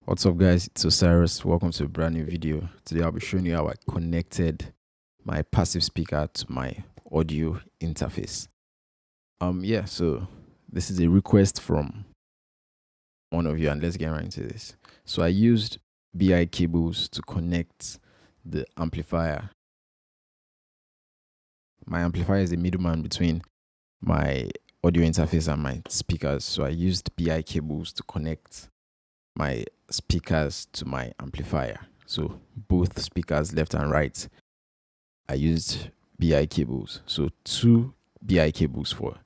What's up guys, it's Osirus. Welcome to a brand new video. Today I'll be showing you how I connected my passive speaker to my audio interface. So this is a request from one of you, and let's get right into this. So I used BI cables to connect the amplifier. My amplifier is the middleman between my audio interface and my speakers. So I used BI cables to connect my speakers to my amplifier. So both speakers, left and right, I used BI cables. So 2 BI cables for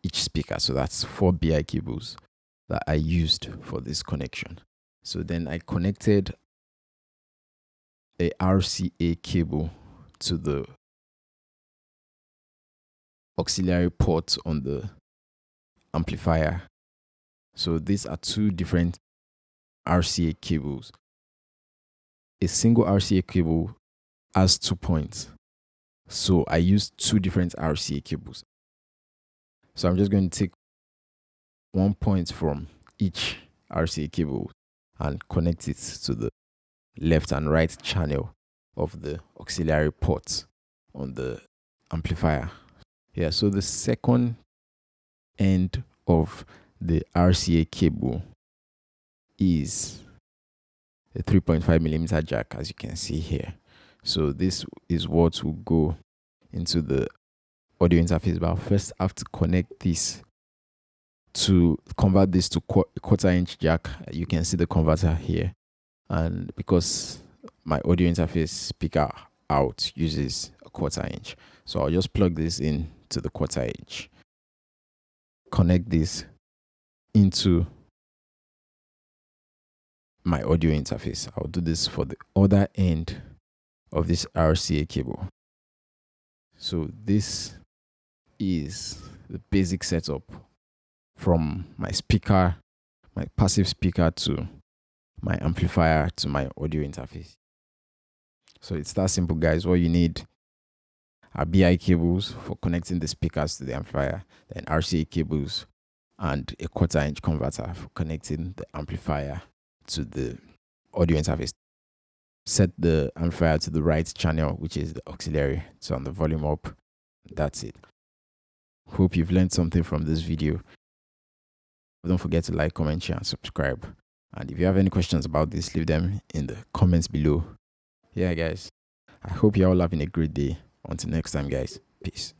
each speaker. So that's 4 BI cables that I used for this connection. So then I connected a RCA cable to the auxiliary port on the amplifier. So these are 2 different RCA cables. A single RCA cable has 2 points. So I used 2 different RCA cables. So I'm just going to take 1 point from each RCA cable and connect it to the left and right channel of the auxiliary port on the amplifier. Yeah, so the second end of the RCA cable is a 3.5mm jack, as you can see here. So this is what will go into the audio interface, but I'll first have to connect this to convert this to quarter-inch jack. You can see the converter here, and because my audio interface speaker out uses a 1/4 inch, so I'll just plug this in to the 1/4 inch, connect this into my audio interface. I'll do this for the other end of this RCA cable. So this is the basic setup from my speaker, my passive speaker, to my amplifier to my audio interface. So it's that simple, guys. What you need are BI cables for connecting the speakers to the amplifier, then RCA cables and a 1/4 inch converter for connecting the amplifier to the audio interface. Set the amplifier to the right channel, which is the auxiliary, turn the volume up. That's it. Hope you've learned something from this video. Don't forget to like, comment, share, and subscribe. And if you have any questions about this, leave them in the comments below. Yeah, guys, I hope you're all having a great day. Until next time, guys. Peace.